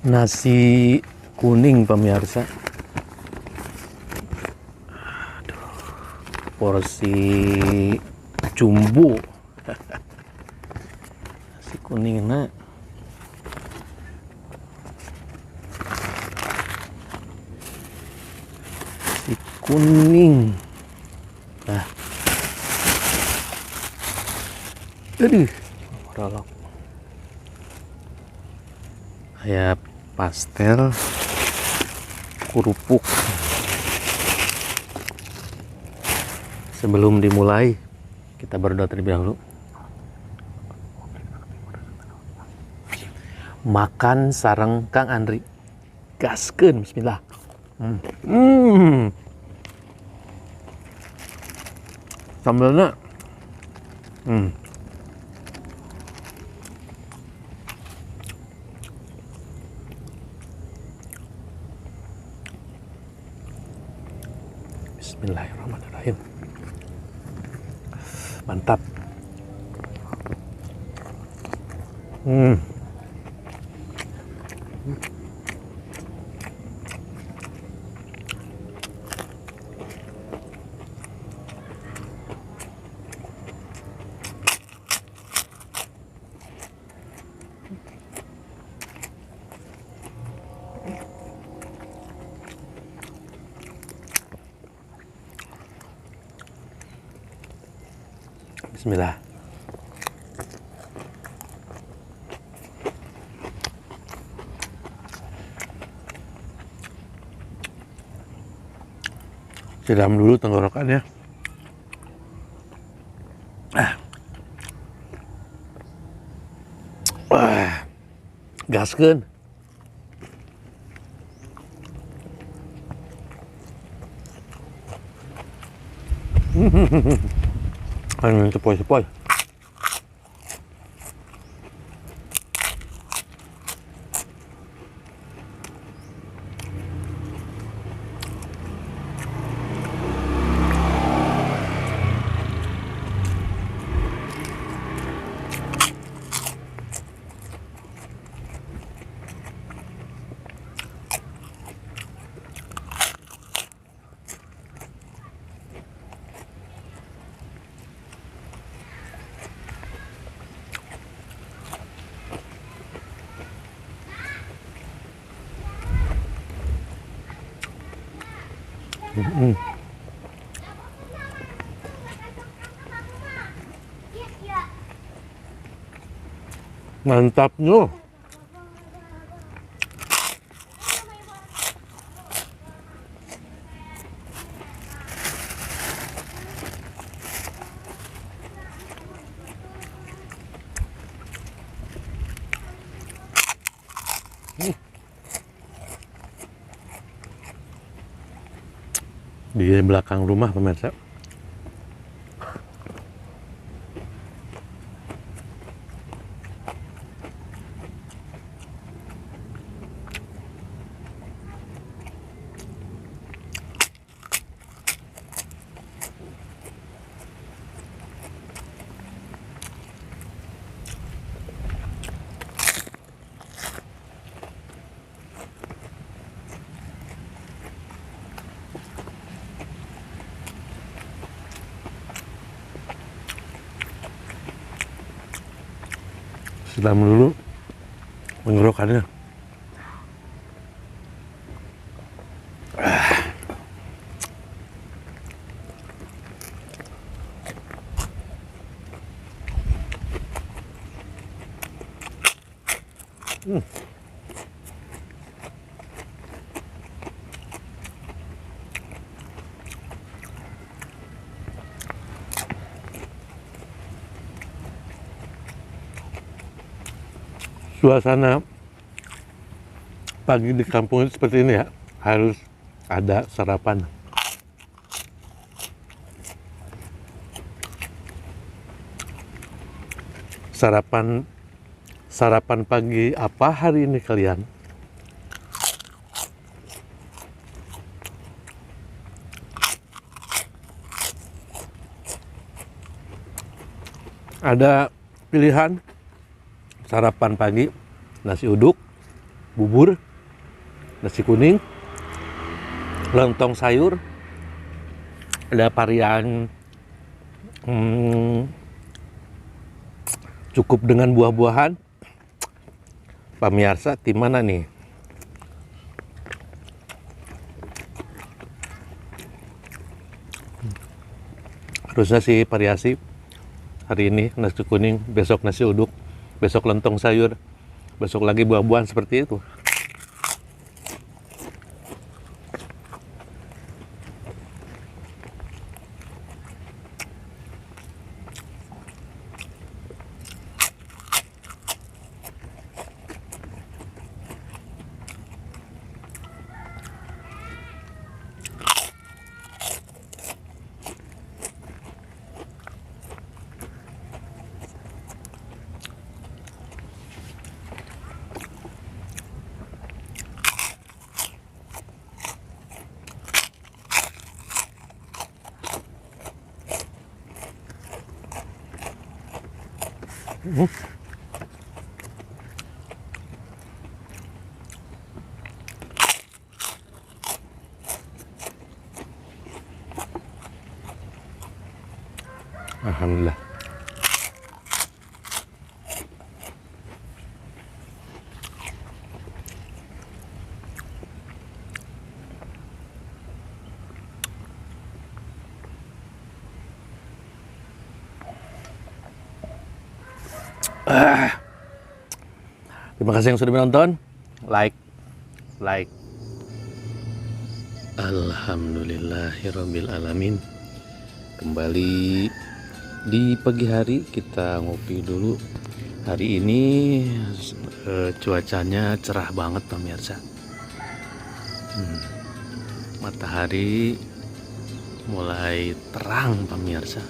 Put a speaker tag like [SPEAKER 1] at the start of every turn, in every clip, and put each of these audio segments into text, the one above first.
[SPEAKER 1] Nasi kuning pemirsa. Aduh, porsi jumbo. Nasi kuning nak. Nasi kuning. Nah. Aduh, rolok. Kayak pastel kerupuk. Sebelum dimulai, kita berdoa terlebih dahulu. Makan sareng Kang Andri. Gaskeun, bismillah. Sambelna. Bismillahirrahmanirrahim. Mantap. Bismillah. Siram dulu tenggorokannya. Gaskeun. Anu sepoi-sepoi. Mantapnya. Di belakang rumah pemirsa. Siram dulu tenggorokannya. Suasana pagi di kampung itu seperti ini ya, harus ada sarapan. Sarapan pagi apa hari ini kalian? Ada pilihan sarapan pagi nasi uduk bubur, nasi kuning, lontong sayur, ada varian cukup dengan buah-buahan. Pemirsa, tim mana nih? Harusnya sih variasi. Hari ini nasi kuning, besok nasi uduk, besok lontong sayur, besok lagi buah-buahan, seperti itu. Alhamdulillah. Terima kasih yang sudah menonton. Like. Alhamdulillahirabbil alamin. Kembali di pagi hari, kita ngopi dulu. Hari ini cuacanya cerah banget pemirsa. Matahari mulai terang pemirsa.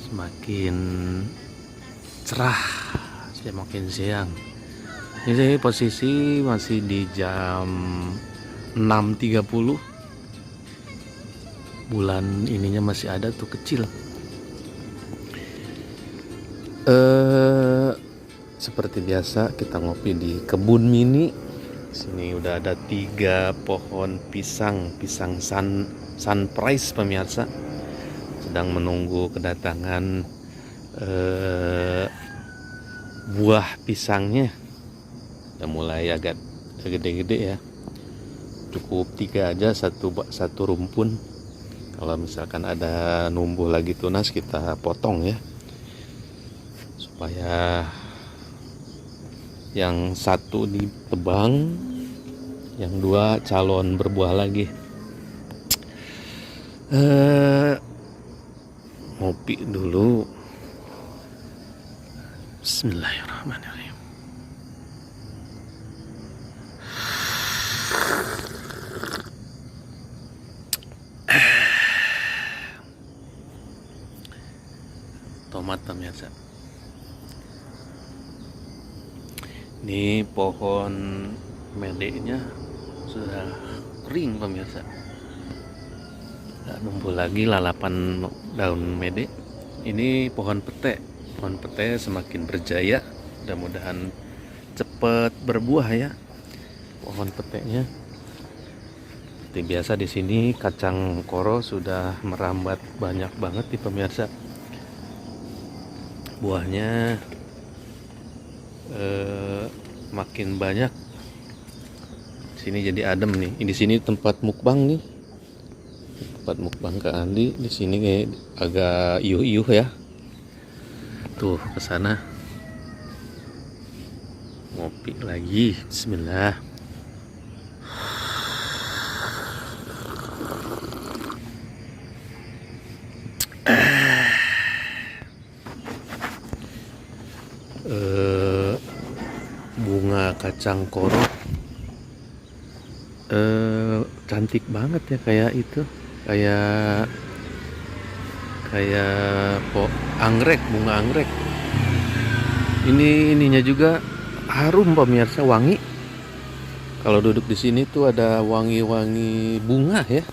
[SPEAKER 1] Semakin cerah semakin siang. Ini posisi masih di jam 6.30. Bulan ininya masih ada tuh, kecil. Seperti biasa kita ngopi di kebun mini. Sini udah ada 3 pohon pisang sunrise pemirsa. Sedang menunggu kedatangan buah pisangnya. Udah mulai agak gede-gede ya. Cukup 3 aja, satu rumpun. Kalau misalkan ada numbuh lagi tunas, kita potong ya, supaya yang satu ditebang, yang 2 calon berbuah lagi. Ngopi dulu. Bismillahirrahmanirrahim. Tomat pemirsa. Ini pohon medenya sudah kering pemirsa. Nggak numbuh lagi lalapan daun mede. Ini pohon pete. Pohon pete semakin berjaya. Mudah-mudahan cepat berbuah ya pohon petenya. Seperti biasa di sini kacang koro sudah merambat banyak banget di pemirsa. Buahnya makin banyak. Sini jadi adem nih. Di sini tempat mukbang nih. Tempat mukbang Kak Andi. Di sini kayak agak iuh-iuh ya. Tuh ke sana. Ngopi lagi. Bismillah. Bunga kacang koro cantik banget ya, kayak itu, kayak anggrek, bunga anggrek. Ininya juga harum pemirsa, wangi. Kalau duduk di sini tuh ada wangi-wangi bunga ya.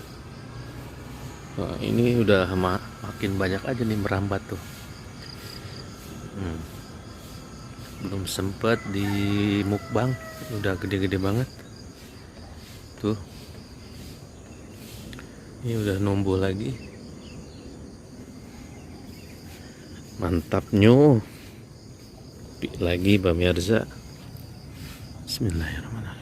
[SPEAKER 1] Nah, ini udah makin banyak aja nih merambat tuh. belum sempet di mukbang, udah gede-gede banget tuh. Ini udah numbuh lagi, mantapnya lagi pemirsa. Bismillahirrahmanirrahim.